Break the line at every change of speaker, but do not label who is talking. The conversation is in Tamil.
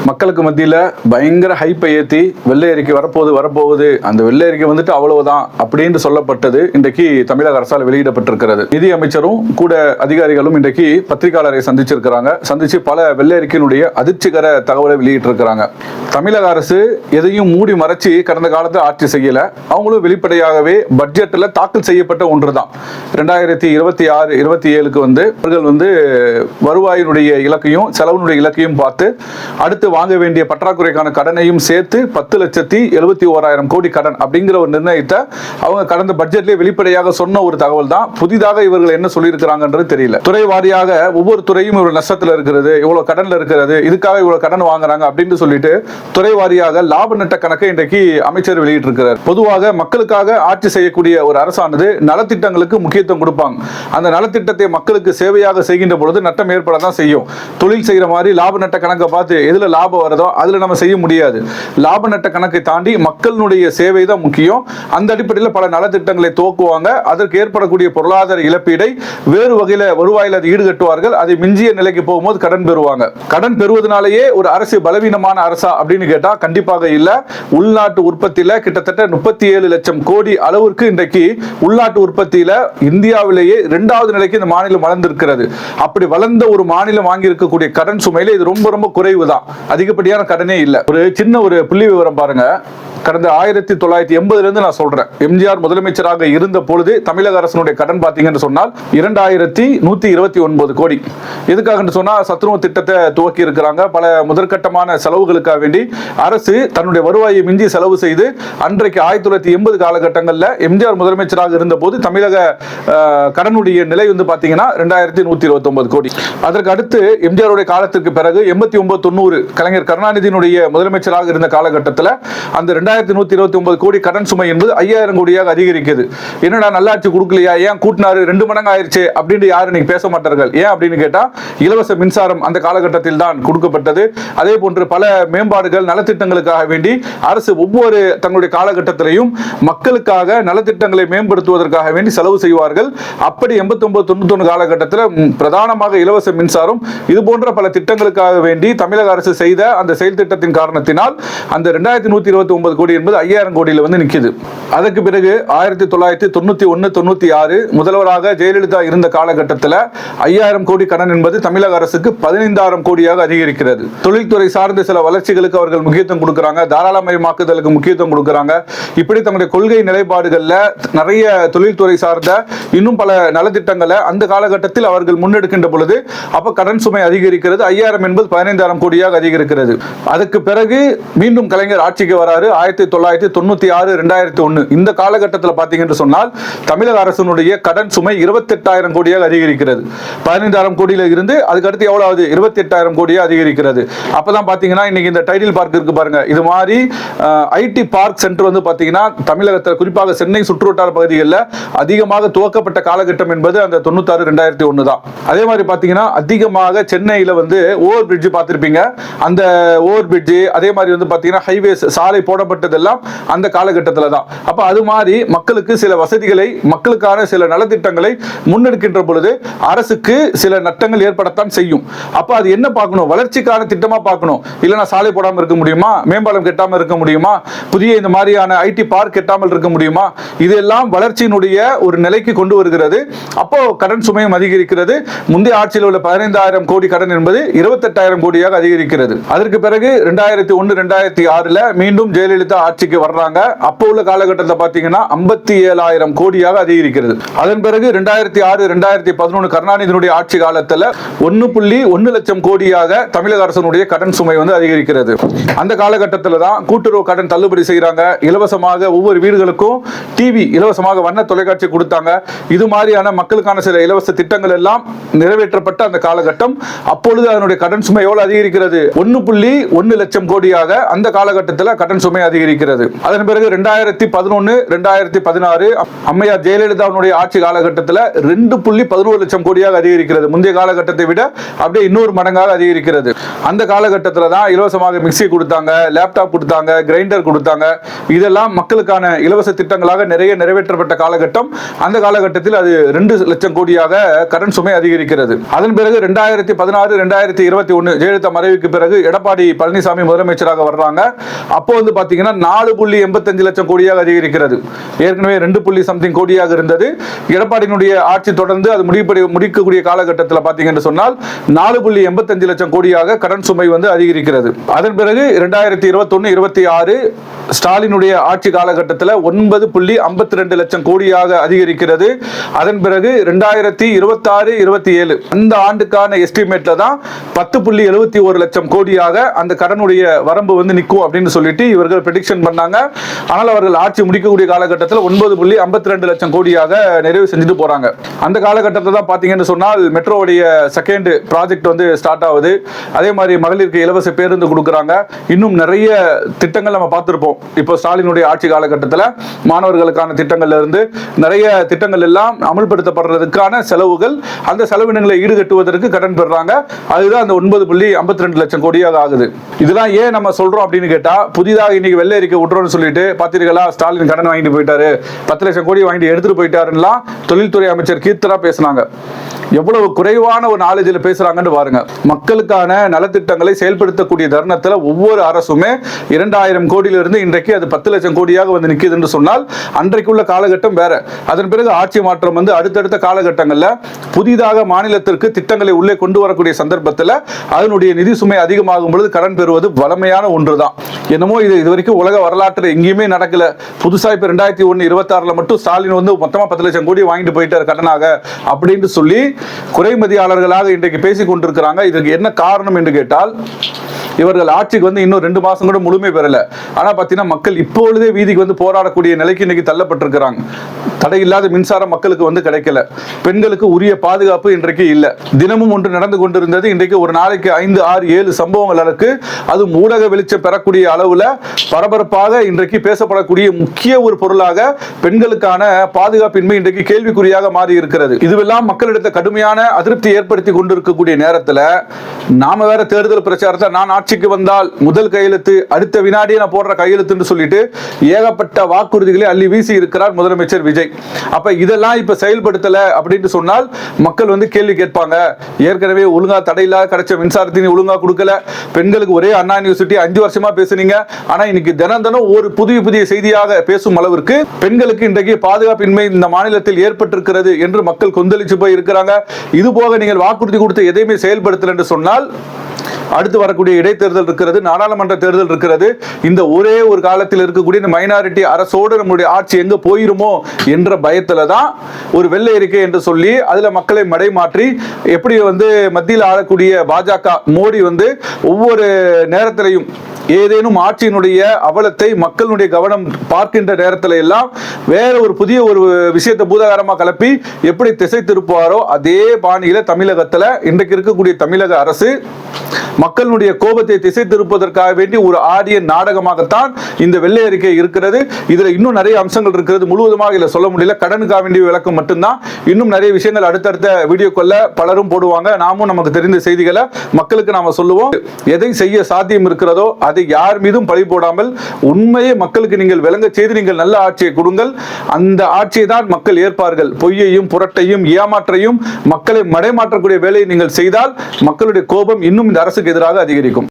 மக்களுக்கு மத்தியில் பயங்கர ஹைப்பை ஏற்றி வெள்ளை அறிக்கை வரப்போகுது அந்த வெள்ளை அறிக்கை வந்துட்டு அவ்வளவுதான் அப்படின்னு சொல்லப்பட்டது இன்றைக்கு தமிழக அரசால் வெளியிடப்பட்டிருக்கிறது. நிதி அமைச்சரும் கூட அதிகாரிகளும் இன்றைக்கு பத்திரிகையாளரை சந்திச்சு பல வெள்ளை அறிக்கையினுடைய அதிர்ச்சிகர தகவலை வெளியிட்டிருக்கிறாங்க. தமிழக அரசு எதையும் மூடி மறைச்சி கடந்த காலத்தில் ஆட்சி செய்யல. அவங்களும் வெளிப்படையாகவே பட்ஜெட்டில் தாக்கல் செய்யப்பட்ட ஒன்று தான் 2026-27க்கு அவர்கள் வருவாயினுடைய இலக்கையும் செலவினுடைய இலக்கையும் பார்த்து அடுத்து வாங்க வேண்டிய பற்றாக்குறைக்கான கடனையும் சேர்த்து 10,71,000 கோடி கடன் அப்படிங்கிற ஒரு நிர்ணயத்தை அவங்க கடந்த பட்ஜெட்லேயே வெளிப்படையாக சொன்ன ஒரு தகவல் தான். புதிதாக இவர்கள் என்ன சொல்லியிருக்கிறாங்கன்றது தெரியல. துறை வாரியாக ஒவ்வொரு துறையும் இவ்வளவு நஷ்டத்தில் இருக்கிறது, இவ்வளவு கடன்ல இருக்கிறது, இதுக்காக இவ்வளவு கடன் வாங்குறாங்க அப்படின்னு சொல்லிட்டு துறை வாரியாக லாப நட்ட கணக்கை இன்றைக்கு அமைச்சர் வெளியிட்டிருக்கிறார். பொதுவாக மக்களுக்காக ஆட்சி செய்யக்கூடிய ஒரு அரசானது நலத்திட்டங்களுக்கு முக்கியத்துவம் கொடுப்பாங்க. அந்த நலத்திட்டத்தை மக்களுக்கு சேவையாக செய்கின்ற பொழுது நட்டம் ஏற்பட தான் செய்யும். தொழில் செய்யற மாதிரி லாப நட்ட கணக்கை பார்த்து எதுல லாபம் வருதோ அதுல நம்ம செய்ய முடியாது. லாப நட்ட கணக்கை தாண்டி மக்களுடைய சேவை தான் முக்கியம். அந்த அடிப்படையில் பல நலத்திட்டங்களை துவக்குவாங்க. அதற்கு ஏற்படக்கூடிய பொருளாதார இழப்பீடை வேறு வகையில வருவாயில் அதை ஈடுகட்டுவார்கள். அதை மிஞ்சிய நிலைக்கு போகும்போது கடன் பெறுவாங்க. கடன் பெறுவதனாலேயே ஒரு அரசு பலவீனமான அரசா அப்படின்னு கேட்டா கண்டிப்பாக இல்ல. உள்நாட்டு உற்பத்தியில கிட்டத்தட்ட 37 லட்சம் கோடி அளவிற்கு இன்றைக்கு உள்நாட்டு உற்பத்தியில இந்தியாவிலேயே 2வது நிலைக்கு இந்த மாநிலம் வளர்ந்திருக்கிறது. அப்படி வளர்ந்த ஒரு மாநிலம் வாங்கி இருக்கக்கூடிய கடன் சுமையில இது ரொம்ப ரொம்ப குறைவு தான். அதிகப்படியான கடனே இல்லை. ஒரு சின்ன ஒரு புள்ளி விவரம் பாருங்க. கடந்த 1980 நான் சொல்றேன், எம்ஜிஆர் முதலமைச்சராக இருந்த பொழுது தமிழக அரசனுடைய கடன் பார்த்தீங்கன்னு சொன்னால் 2129 கோடி. எதுக்காக சொன்னா சத்துணவு திட்டத்தை துவக்கி இருக்கிறாங்க. பல முதற்கட்டமான செலவுகளுக்காக வேண்டி அரசு தன்னுடைய வருவாயை மிஞ்சி செலவு செய்து அன்றைக்கு 1980 காலகட்டங்களில் எம்ஜிஆர் முதலமைச்சராக இருந்த போது தமிழக கடனுடைய நிலை பாத்தீங்கன்னா 2129 கோடி. அதற்கு அடுத்து எம்ஜிஆருடைய காலத்திற்கு பிறகு 89-90 கலைஞர் கருணாநிதியினுடைய முதலமைச்சராக இருந்த காலகட்டத்தில் அந்த 2129 கோடி கடன் சுமை என்பது 5000 கோடியாக அதிகரிக்குது. என்னடா நல்லாட்சி கொடுக்கலையா, ஏன் கூட்டினாரு, 2 மடங்கு ஆயிடுச்சு அப்படின்னு யாரும் இன்னைக்கு பேச மாட்டார்கள். ஏன் அப்படின்னு கேட்டா இலவச மின்சாரம் அந்த காலகட்டத்தில் தான் கொடுக்கப்பட்டது. அதே போன்று பல மேம்பாடுகள் நலத்திட்டங்களுக்காக வேண்டி அரசு ஒவ்வொரு தங்களுடைய காலகட்டத்திலையும் மக்களுக்காக நலத்திட்டங்களை மேம்படுத்துவதற்காக வேண்டி செலவு செய்வார்கள். அப்படி 89-91 காலகட்டத்தில் பிரதானமாக இலவச மின்சாரம் இது போன்ற பல திட்டங்களுக்காக வேண்டி தமிழக அரசு செய்த அந்த செயல் திட்டத்தின் காரணத்தினால் அந்த 2129 கோடி என்பது 5000 கோடியில் நிற்குது. அதற்கு பிறகு 1991-96 முதல்வராக ஜெயலலிதா இருந்த காலகட்டத்தில் 5000 கோடி கடன் என்பது தமிழக அரசுக்கு 15000 கோடியாக அதிகரிக்கிறது. தொழில்துறை சார்ந்த சில வளர்ச்சிகளுக்கு அவர்கள் முக்கியத்துவம் கொடுக்கிறாங்க, தாராளமயமாக்குதலுக்கு முக்கியத்துவம் கொடுக்கிறாங்க. இப்படி தங்களுடைய கொள்கை நிலைப்பாடுகள்ல நிறைய தொழில்துறை சார்ந்த இன்னும் பல நலத்திட்டங்களை அந்த காலகட்டத்தில் அவர்கள் முன்னெடுக்கின்ற பொழுது அப்ப கடன் சுமை அதிகரிக்கிறது. 5000 என்பது 15000 கோடியாக அதிகரிக்கிறது. அதுக்கு பிறகு மீண்டும் கலைஞர் ஆட்சிக்கு வராரு 1996-2001. இந்த காலகட்டத்தில் பார்த்தீங்கன்னு சொன்னால் தமிழக அரசினுடைய கடன் சுமை 28000 கோடியாக அதிகரிக்கிறது. 15000 கோடியில இருந்து அதுக்கு அடுத்து எவ்வளவு 28000 கோடியாக அதிகரிக்கிறது. அப்பதான் பாத்தீங்கன்னா இன்னைக்கு இந்த டைடில் பார்க் இருக்கு பாருங்க, இது மாதிரி ஐடி பார்க் சென்டர் பார்த்தீங்கன்னா தமிழகத்தில் குறிப்பாக சென்னை சுற்றுவட்டார பகுதிகளில் அதிகமாக துவக்கப்பட்ட காலகட்டம் என்பது அந்த 96-2001 தான். அதே மாதிரி பாத்தீங்கன்னா அதிகமாக சென்னையில் ஓவர் பிரிட்ஜ் பார்த்திருப்பீங்க. அந்த ஓவர் பிரிட்ஜ் அதே மாதிரி பாத்தீங்கன்னா ஹைவேஸ் சாலை போடப்பட்டதெல்லாம் அந்த காலகட்டத்தில் தான். அப்ப அது மாதிரி மக்களுக்கு சில வசதிகளை மக்களுக்கான சில நலத்திட்டங்களை முன்னெடுக்கின்ற பொழுது அரசுக்கு சில நட்டங்கள் ஏற்படத்தான் செய்யும். அப்ப அது என்ன பார்க்கணும், வளர்ச்சிக்கான திட்டமா பார்க்கணும். இல்லைன்னா சாலை போடாமல் இருக்க முடியுமா, மேம்பாலம் கட்டாமல் இருக்க முடியுமா, புதிய இந்த மாதிரியான ஐடி பார்க் கட்டாமல் இருக்க முடியுமா? இதெல்லாம் வளர்ச்சியினுடைய ஒரு நிலைக்கு கொண்டு வருகிறது. அப்போ கடன் சுமையும் அதிகரிக்கிறது. முந்தைய ஆட்சியில் உள்ள 15000 கோடி கடன் என்பது 28000 கோடியாக அதிகரிக்கிறது. அதற்கு பிறகு 2001-2006 மீண்டும் ஜெயலலிதா ஆட்சிக்கு வர்றாங்க. அப்போ உள்ள காலகட்டத்தில் பாத்தீங்கன்னா 57000 கோடியாக அதிகரிக்கிறது. அதன் பிறகு 2006-2011 கருணாநிதியினுடைய ஆட்சி காலத்தில் 1.1 லட்சம் கோடியாக தமிழக அரசினுடைய கடன் சுமை அதிகரிக்கிறது. அந்த காலகட்டத்தில் தான் கூட்டுறவு கடன் தள்ளுபடி செய்யறாங்க. இலவசமாக ஒவ்வொரு வீடுகளுக்கும் டிவி இலவசமாக வண்ண தொலைக்காட்சி கொடுத்தாங்க. இது மாதிரியான மக்களுக்கான சில இலவச திட்டங்கள் எல்லாம் நிறைவேற்றப்பட்ட அந்த காலகட்டம். அப்பொழுது அதனுடைய கடன் சுமை எவ்வளவு அதிகரிக்கிறது, 1.1 லட்சம் கோடியாக அந்த காலகட்டத்தில் கடன் சுமை அதிகரிக்கிறது. அதிகரிக்கிறது. அதன் பிறகு 2011 2016 அம்மையார் ஜெயலலிதாவுடைய ஆட்சி காலகட்டத்தில் 2.11 லட்சம் கோடியாக அதிகரிக்கிறது. முந்தைய காலகட்டத்தை விட அப்படியே இன்னொரு மடங்காக அதிகரிக்கிறது. அந்த காலகட்டத்தில் தான் இலவசமாக மிக்சி கொடுத்தாங்க, லேப்டாப் கொடுத்தாங்க, கிரைண்டர் கொடுத்தாங்க. இதெல்லாம் மக்களுக்கான இலவச திட்டங்களாக நிறைய நிறைவேற்றப்பட்ட காலகட்டம். அந்த காலகட்டத்தில் அது 2 லட்சம் கோடியாக கடன் சுமை அதிகரிக்கிறது. அதன் பிறகு 2016 2021 ஜெயலலிதா மறைவுக்கு பிறகு எடப்பாடி பழனிசாமி முதலமைச்சராக வர்றாங்க. அப்போ வந்து பாத்தீங்கன்னா 4.85 லட்சம் கோடியாக அதிகரிக்கிறது. ஏற்கனவே 2 கோடியாக இருந்தது. எடப்பாடியினுடைய ஆட்சி தொடர்ந்து அது முடிக்கக்கூடிய காலகட்டத்தில் பாத்தீங்கன்னு சொன்னால் 4.85 லட்சம் கோடியாக கடன் சுமை வந்து அதிகரிக்கிறது. அதன் பிறகு 2021 26 ஸ்டாலினுடைய ஆட்சி காலகட்டத்தில் 9.52 லட்சம் கோடியாக அதிகரிக்கிறது. அதன் பிறகு 2026 27 அந்த ஆண்டுக்கான எஸ்டிமேட்ல தான் 10.71 லட்சம் கோடியாக அந்த கடனுடைய வரம்பு வந்து நிற்கும் அப்படின்னு சொல்லிட்டு இவர்கள் ப்ரெடிக்ஷன் பண்ணாங்க. ஆனால் அவர்கள் ஆட்சி முடிக்கக்கூடிய காலகட்டத்தில் 9.52 லட்சம் கோடியாக நிறைவு செஞ்சுட்டு போறாங்க. அந்த காலகட்டத்தில் தான் பாத்தீங்கன்னு சொன்னால் மெட்ரோவுடைய செகண்ட் ப்ராஜெக்ட் வந்து ஸ்டார்ட் ஆகுது. அதே மாதிரி மகளிருக்கு இலவச பேருந்து கொடுக்குறாங்க. இன்னும் நிறைய திட்டங்கள் நம்ம பார்த்திருப்போம். இப்போ ஸ்டாலினுடைய ஆட்சி காலகட்டத்தில் மாணவர்களுக்கான திட்டங்கள்ல இருந்து நிறைய திட்டங்கள் எல்லாம் அமல்படுத்தப்படுறதுக்கான செலவுகள், அந்த செலவினங்களை ஈடுகட்டுவதற்கு கடன் பெறாங்க. அதுதான் அந்த 9.52 லட்சம் கோடியாக ஆகுது. இதெல்லாம் ஏன் நம்ம சொல்றோம் அப்படின்னு கேட்டா, புதிதாக இன்னைக்கு வெள்ளை அறிக்கை விட்டுறோம்னு சொல்லிட்டு பாத்தீங்களா, ஸ்டாலின் கடன் வாங்கிட்டு போயிட்டாரு, 10 லட்சம் கோடி வாங்கிட்டு எடுத்துட்டு போயிட்டாருன்னா தொழில்துறை அமைச்சர் கீர்த்தனா பேசினாங்க. எவ்வளவு குறைவான ஒரு நாலேஜில் பேசுறாங்கன்னு பாருங்க. மக்களுக்கான நலத்திட்டங்களை செயல்படுத்தக்கூடிய தருணத்தில் ஒவ்வொரு அரசுமே 2000 கோடியிலிருந்து இன்றைக்கு அது 10 லட்சம் கோடியாக வந்து நிற்குது என்று சொன்னால் அன்றைக்குள்ள காலகட்டம் வேற. அதன் பிறகு ஆட்சி மாற்றம் வந்து அடுத்தடுத்த காலகட்டங்களில் புதிதாக மாநிலத்திற்கு திட்டங்களை உள்ளே கொண்டு வரக்கூடிய சந்தர்ப்பத்தில் அதனுடைய நிதி சுமை அதிகமாகும் பொழுது கடன் பெறுவது வளமையான ஒன்றுதான். என்னமோ இது வரைக்கும் உலக வரலாற்றில் எங்கேயுமே நடக்கல. புதுசா இப்ப 2001 26 மட்டும் ஸ்டாலின் வந்து மொத்தமா 10 லட்சம் கோடி வாங்கிட்டு போயிட்டார் கடனாக அப்படின்னு சொல்லி குறைமதியாளர்களாக இன்றைக்கு பேசிக் கொண்டிருக்கிறாங்க. இதற்கு என்ன காரணம் என்று கேட்டால், இவர்கள் ஆட்சிக்கு வந்து இன்னும் 2 மாசம் கூட முழுமை பெறல. ஆனா பாத்தீங்கன்னா மக்கள் இப்பொழுதே வீதிக்கு வந்து போராடக்கூடிய நிலைக்கு இன்னைக்கு தள்ளப்பட்டிருக்கிறாங்க. தடையில்லாத மின்சாரம் மக்களுக்கு வந்து கிடைக்கல. பெண்களுக்கு உரிய பாதுகாப்பு இன்றைக்கு இல்ல. தினமும் ஒன்று நடந்து கொண்டிருந்தது. இன்றைக்கு ஒரு நாளைக்கு 5 6 7 சம்பவங்கள் இருக்கு. அது ஊடக வெளிச்சம் பெறக்கூடிய அளவுல பரபரப்பாக இன்றைக்கு பேசப்படக்கூடிய முக்கிய ஒரு பொருளாக பெண்களுக்கான பாதுகாப்பின்மை இன்றைக்கு கேள்விக்குறியாக மாறி இருக்கிறது. இதுவெல்லாம் மக்களிடத்தை கடுமையான அதிருப்தி ஏற்படுத்தி கொண்டிருக்கக்கூடிய நேரத்தில் நாம வேற தேர்தல் பிரச்சாரத்தை நான் ஆட்சிக்கு வந்தால் முதல் கையெழுத்து, அடுத்த வினாடியே நான் போடுற கையெழுத்துன்னு சொல்லிட்டு ஏகப்பட்ட வாக்குறுதிகளை அள்ளி வீசி இருக்கிறார் முதலமைச்சர் விஜய். அப்ப இதெல்லாம் இப்ப செயல்படுத்தல அப்படின்னு சொன்னால் மக்கள் வந்து கேள்வி கேட்பாங்க. ஏற்கனவே ஒழுங்கா தடையில்லாத கிடைச்ச மின்சாரத்தினை ஒழுங்கா கொடுக்கல. பெண்களுக்கு ஒரே அண்ணா யூனிவர்சிட்டி 5 வருஷமா பேசுனீங்க. ஆனா இன்னைக்கு தினம் ஒரு புதிய செய்தியாக பேசும் அளவிற்கு பெண்களுக்கு இன்றைக்கு பாதுகாப்பின்மை இந்த மாநிலத்தில் ஏற்பட்டிருக்கிறது என்று மக்கள் கொந்தளிச்சு போய் இருக்கிறாங்க. இது போக நீங்கள் வாக்குறுதி கொடுத்து எதையுமே செயல்படுத்தல என்று சொன்னால் அடுத்து வரக்கூடிய இடைத்தேர்தல் இருக்கிறது, நாடாளுமன்ற தேர்தல் இருக்கிறது. இந்த ஒரே ஒரு காலத்தில் இருக்கக்கூடிய இந்த மைனாரிட்டி அரசோடு நம்முடைய ஆட்சி எங்க போயிருமோ என்ற பயத்துல தான் ஒரு வெள்ளை அறிக்கை என்று சொல்லி அதுல மக்களை மடை மாற்றி எப்படி வந்து மத்தியில் ஆளக்கூடிய பாஜக மோடி வந்து ஒவ்வொரு நேரத்திலையும் ஏதேனும் ஆட்சியினுடைய அவலத்தை மக்களுடைய கவனம் பார்க்கின்ற நேரத்தில் எல்லாம் வேற ஒரு புதிய ஒரு விஷயத்தை பூதாகாரமா கலப்பி எப்படி திசை திருப்புவாரோ அதே பாணியில தமிழகத்துல இன்றைக்கு இருக்கக்கூடிய தமிழக அரசு மக்களுடைய கோபத்தை திசை திருப்பதற்காக வேண்டி ஒரு ஆடிய நாடகமாகத்தான் இந்த வெள்ளை அறிக்கை இருக்கிறது. இதுல இன்னும் நிறைய அம்சங்கள் இருக்கிறது. முழுவதுமாக இல்ல சொல்ல முடியல. கடனுக்காக வேண்டிய விளக்கம் மட்டும்தான். இன்னும் நிறைய விஷயங்கள் அடுத்தடுத்த வீடியோக்குள்ள பலரும் போடுவாங்க. நாமும் நமக்கு தெரிந்த செய்திகளை மக்களுக்கு நாம சொல்லுவோம். எதை செய்ய சாத்தியம் இருக்கிறதோ அதை யார் மீதும் பழி போடாமல் உண்மையை மக்களுக்கு நீங்கள் விளங்க செய்து நீங்கள் நல்ல ஆட்சியை கொடுங்கள். அந்த ஆட்சியை தான் மக்கள் ஏற்பார்கள். பொய்யையும் புரட்டையும் ஏமாற்றையும் மக்களை மடைமாற்றக்கூடிய வேலையை நீங்கள் செய்தால் மக்களுடைய கோபம் இன்னும் இந்த அரசுக்கு எதிராக அதிகரிக்கும்.